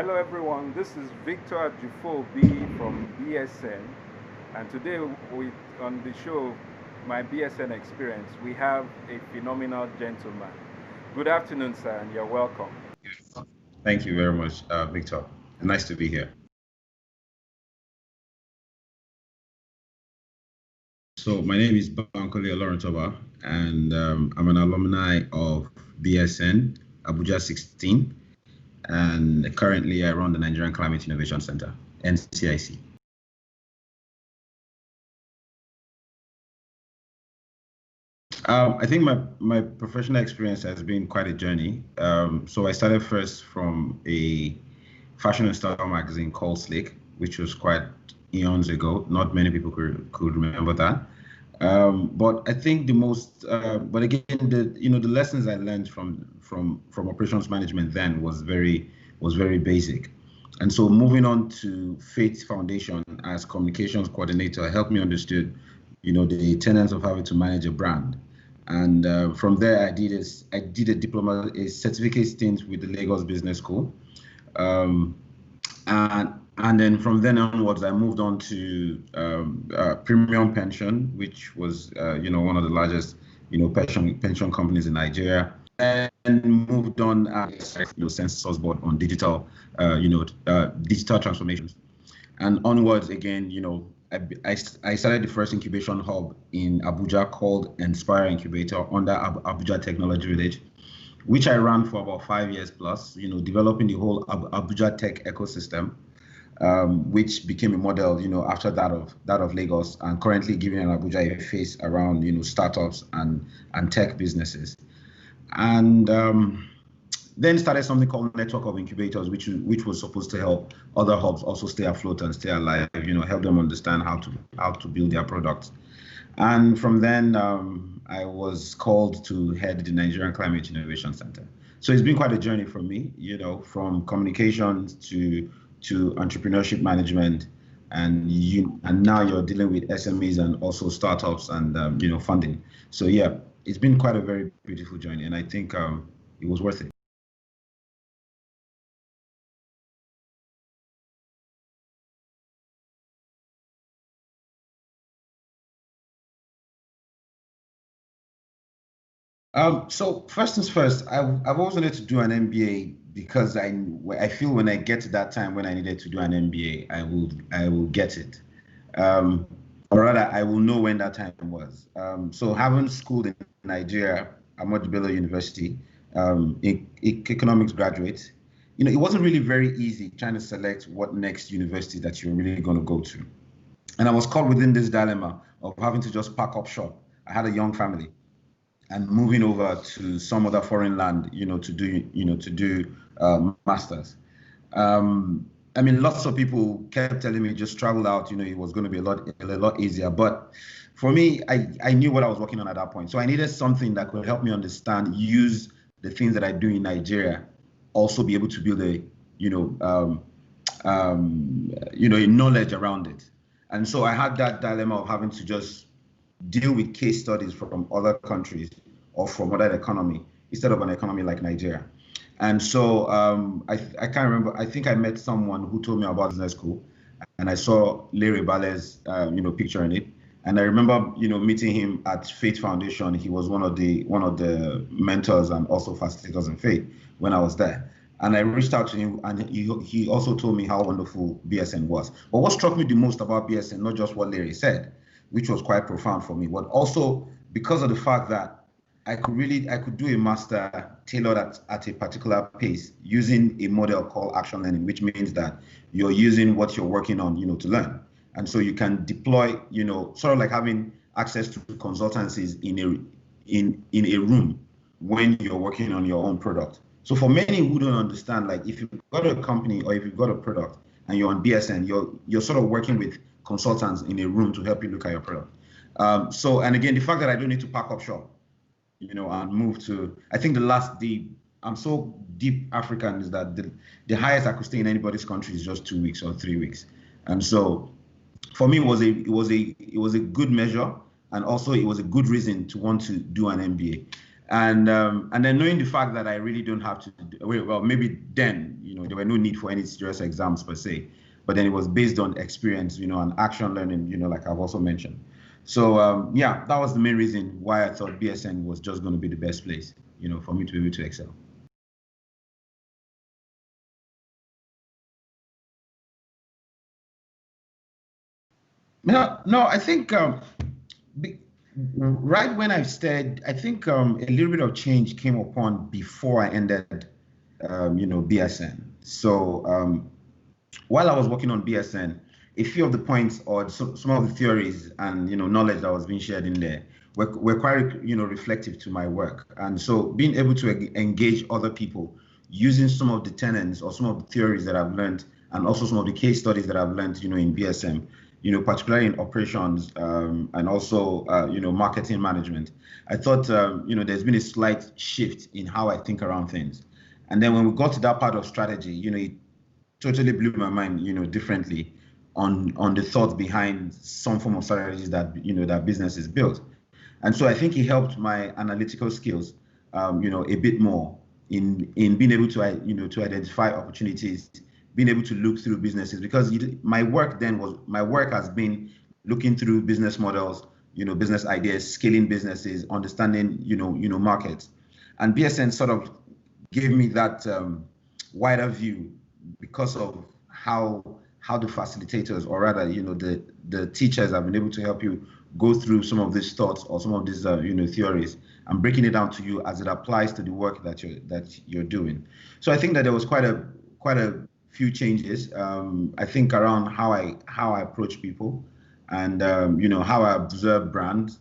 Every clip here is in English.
Hello everyone, this is Victor Jufobi from BSN, and today on the show, my BSN experience, we have a phenomenal gentleman. Good afternoon, sir, and you're welcome. Thank you very much, Victor. Nice to be here. So my name is Bankole Oloruntobe, and I'm an alumni of BSN Abuja 16, and currently I run the Nigerian Climate Innovation Center, NCIC. I think my professional experience has been quite a journey. So I started first from a fashion and style magazine called Slick, which was quite eons ago. Not many people could remember that. But I think but again, the lessons I learned from operations management then was very basic. And so moving on to Faith Foundation as communications coordinator helped me understood, the tenets of having to manage a brand. And from there, I did a diploma, a certificate stint with the Lagos Business School. Um, and then from then onwards, I moved on to Premium Pension, which was one of the largest pension companies in Nigeria, and moved on as census board on digital transformations, and onwards again. I started the first incubation hub in Abuja called Inspire Incubator under Abuja Technology Village, which I ran for about 5 years plus, developing the whole Abuja tech ecosystem, which became a model, after that of Lagos, and currently giving an Abuja a face around, startups and tech businesses. And then started something called Network of Incubators, which was supposed to help other hubs also stay afloat and stay alive, help them understand how to build their products. And from then, I was called to head the Nigerian Climate Innovation Center. So it's been quite a journey for me, from communications to entrepreneurship management, and now you're dealing with SMEs and also startups and funding. So yeah, it's been quite a very beautiful journey, and I think it was worth it. So first things first, I've always wanted to do an MBA because I feel when I get to that time when I needed to do an MBA, I will get it, um, or rather I will know when that time was. So having schooled in Nigeria, Ahmadu Bello University, economics graduate, it wasn't really very easy trying to select what next university that you're really going to go to, and I was caught within this dilemma of having to just pack up shop. I had a young family and moving over to some other foreign land, to do masters. I mean, lots of people kept telling me just travel out, it was going to be a lot easier. But for me, I knew what I was working on at that point. So I needed something that could help me understand, use the things that I do in Nigeria, also be able to build a knowledge around it. And so I had that dilemma of having to just deal with case studies from other countries or from other economy instead of an economy like Nigeria. And so I can't remember. I think I met someone who told me about business school, and I saw Larry Bale's picture in it. And I remember meeting him at Faith Foundation. He was one of the mentors and also facilitators in Faith when I was there. And I reached out to him, and he also told me how wonderful BSN was. But what struck me the most about BSN, not just what Larry said, which was quite profound for me, but also because of the fact that I could do a master tailored at a particular pace using a model called action learning, which means that you're using what you're working on, to learn. And so you can deploy, sort of like having access to consultancies in a room when you're working on your own product. So for many who don't understand, like if you've got a company or if you've got a product and you're on BSN, you're sort of working with consultants in a room to help you look at your product. And again, the fact that I don't need to pack up shop, and move to, I think I'm so deep African is that the highest I could stay in anybody's country is just 2 weeks or 3 weeks. And so for me, it was a good measure. And also it was a good reason to want to do an MBA. And then knowing the fact that I really don't have to, well, maybe then, there were no need for any serious exams per se, but then it was based on experience, and action learning, like I've also mentioned. So yeah, that was the main reason why I thought BSN was just going to be the best place, for me to be able to excel. No, I think right when I started, I think a little bit of change came upon before I ended, BSN. So while I was working on BSN, a few of the points or some of the theories and knowledge that was being shared in there were quite reflective to my work. And so being able to engage other people using some of the tenets or some of the theories that I've learned, and also some of the case studies that I've learned in BSM, particularly in operations, and also marketing management, I thought there's been a slight shift in how I think around things. And then when we got to that part of strategy, it totally blew my mind, differently on the thoughts behind some form of strategies that that business is built. And so I think it helped my analytical skills, a bit more in being able to to identify opportunities, being able to look through businesses, because my work has been looking through business models, business ideas, scaling businesses, understanding markets, and BSN sort of gave me that wider view because of how the facilitators, or rather the teachers, have been able to help you go through some of these thoughts or some of these theories and breaking it down to you as it applies to the work that you're doing. So I think that there was quite a few changes, I think, around how I approach people, and how I observe brands.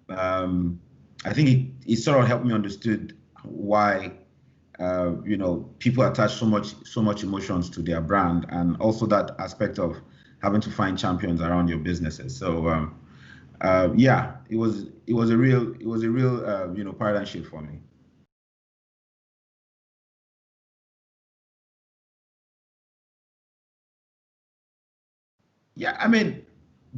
I think it sort of helped me understood why people attach so much emotions to their brand, and also that aspect of having to find champions around your businesses. So yeah, it was a real paradigm shift for me. Yeah, I mean,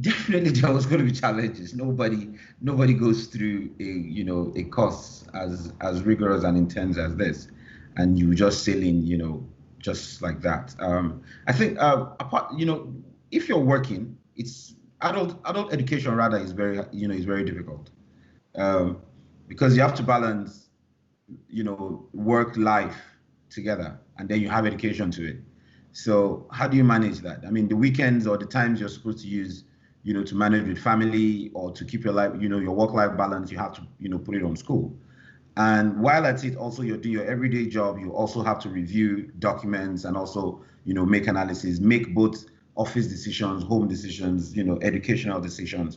definitely there was going to be challenges. Nobody goes through a course as rigorous and intense as this, and you just sail in, just like that. I think apart, if you're working, it's adult education rather is very difficult, um, because you have to balance work life together, and then you have education to it. So how do you manage that? I mean, the weekends or the times you're supposed to use to manage with family or to keep your life, your work life balance, you have to put it on school. And while at it, also you're doing your everyday job, you also have to review documents and also make analysis, make both office decisions, home decisions, educational decisions.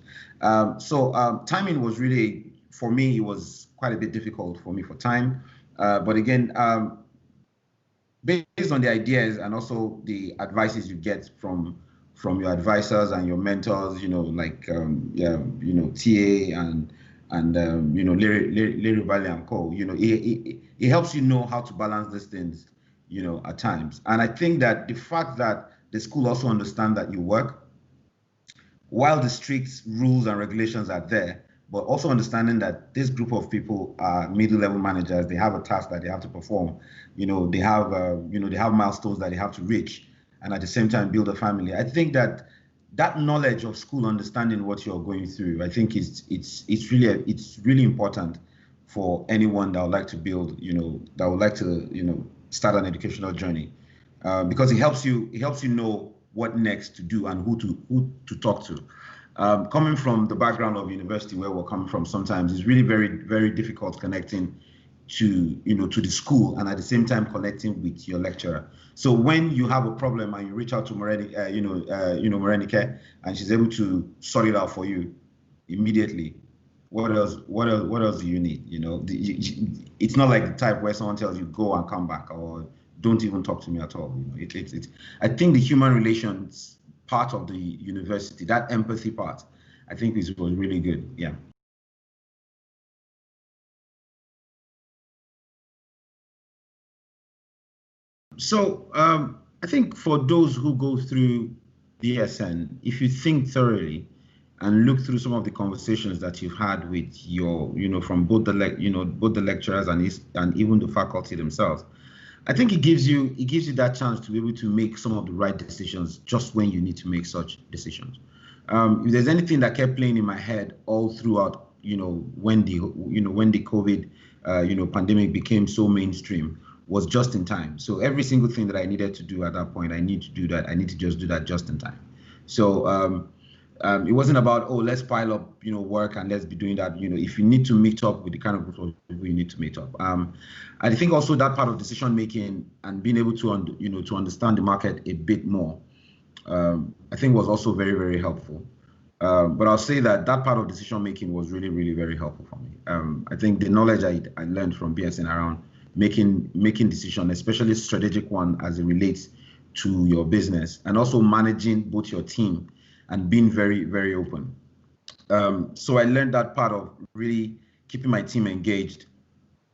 So timing was really, for me, it was quite a bit difficult for me for time. But again, based on the ideas and also the advices you get from your advisors and your mentors, like yeah, TA and Larry Valley and Co. It helps you know how to balance these things, at times. And I think that the fact that the school also understand that you work, while the strict rules and regulations are there, but also understanding that this group of people are middle level managers, they have a task that they have to perform, they have milestones that they have to reach, and at the same time build a family. I think that that knowledge of school, understanding what you're going through, I think it's really important for anyone that would like to build, that would like to start an educational journey, because it helps you know what next to do and who to talk to. Coming from the background of university where we're coming from, sometimes it's really very very difficult connecting to the school and at the same time connecting with your lecturer. So when you have a problem and you reach out to Morenike, and she's able to sort it out for you immediately, what else do you need? It's not like the type where someone tells you go and come back, or don't even talk to me at all. I think the human relations part of the university, that empathy part, I think was really good. Yeah. So I think for those who go through BSN, if you think thoroughly, and look through some of the conversations that you've had with your, from both both the lecturers and even the faculty themselves, I think it gives you that chance to be able to make some of the right decisions just when you need to make such decisions. If there's anything that kept playing in my head all throughout, when the COVID, pandemic became so mainstream, was just in time. So every single thing that I needed to do at that point, I need to do that. I need to just do that just in time. So it wasn't about, oh, let's pile up, work and let's be doing that. If you need to meet up with the kind of group of people you need to meet up. I think also that part of decision making and being able to, to understand the market a bit more, I think was also very, very helpful. But I'll say that part of decision making was really, really very helpful for me. I think the knowledge I learned from BSN around making decisions, especially strategic one as it relates to your business, and also managing both your team and being very, very open. So I learned that part of really keeping my team engaged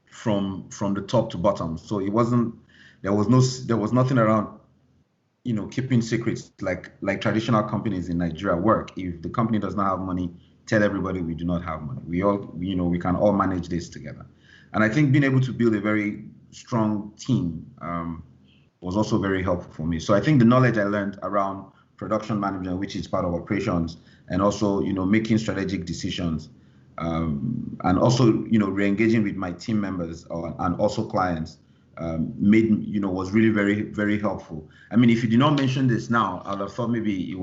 from the top to bottom. So there was nothing around, keeping secrets like traditional companies in Nigeria work. If the company does not have money, tell everybody we do not have money. We can all manage this together. And I think being able to build a very strong team was also very helpful for me. So I think the knowledge I learned around production management, which is part of operations, and also, making strategic decisions, and also, re-engaging with my team members and also clients, was really very, very helpful. I mean, if you did not mention this now, I'd have thought maybe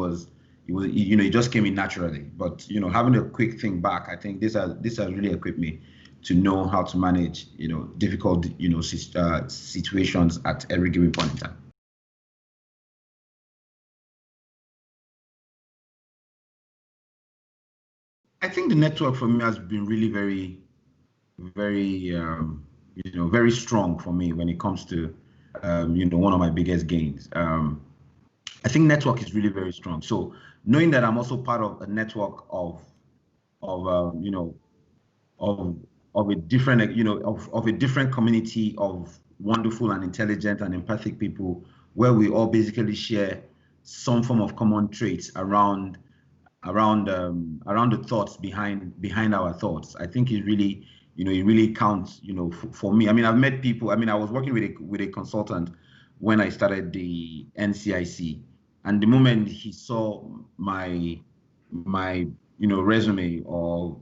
it just came in naturally. But, having a quick think back, I think this has really equipped me to know how to manage, difficult, situations at every given point in time. I think the network for me has been really very, very, very strong for me when it comes to, one of my biggest gains. I think network is really very strong. So knowing that I'm also part of a network of a different, of a different community of wonderful and intelligent and empathic people, where we all basically share some form of common traits around the thoughts behind our thoughts. I think it really counts, for me. I mean, I've met people. I mean, I was working with a consultant when I started the NCIC, and the moment he saw my resume or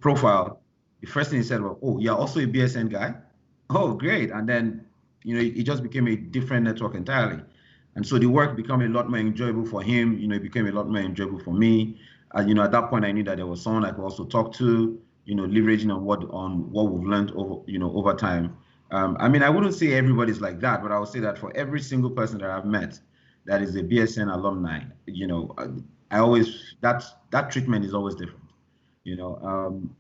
profile, the first thing he said was, "Oh, you're also a BSN guy? Oh, great!" And then it just became a different network entirely. And so the work became a lot more enjoyable for him. It became a lot more enjoyable for me. And at that point, I knew that there was someone I could also talk to. Leveraging on what we've learned over time. I mean, I wouldn't say everybody's like that, but I would say that for every single person that I've met that is a BSN alumni, I always that treatment is always different.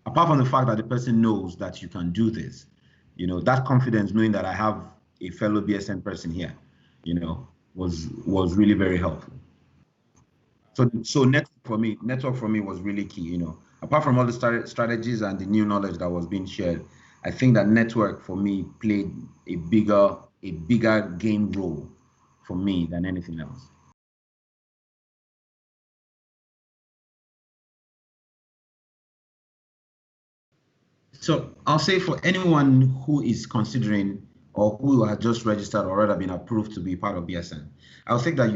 Apart from the fact that the person knows that you can do this, that confidence, knowing that I have a fellow BSN person here, was really very helpful. So network for me was really key. Apart from all the strategies and the new knowledge that was being shared, I think that network for me played a bigger game role for me than anything else. So I'll say for anyone who is considering or who has just registered or rather been approved to be part of BSN, I will say that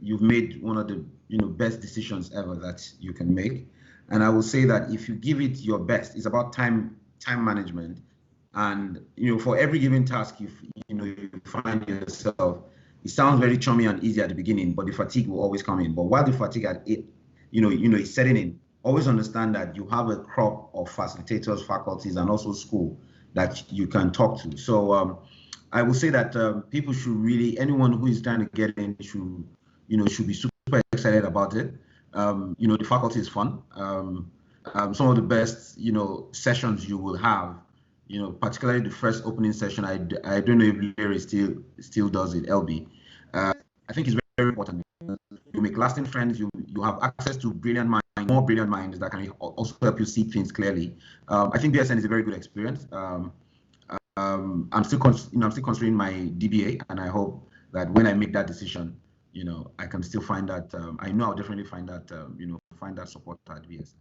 you've made one of the best decisions ever that you can make. And I will say that if you give it your best, it's about time management. And for every given task you find yourself, it sounds very chummy and easy at the beginning, but the fatigue will always come in. But while the fatigue is setting in, always understand that you have a crop of facilitators, faculties, and also school that you can talk to. So I will say that people should really, anyone who is trying to get in should be super excited about it. The faculty is fun. Some of the best, sessions you will have, particularly the first opening session. I don't know if Larry still does it, LB. I think it's very, very important. You make lasting friends. You have access to more brilliant minds that can also help you see things clearly. I think BSN is a very good experience. I'm still considering my DBA, and I hope that when I make that decision, I can still find that. I know I'll definitely find that, find that support at BSN.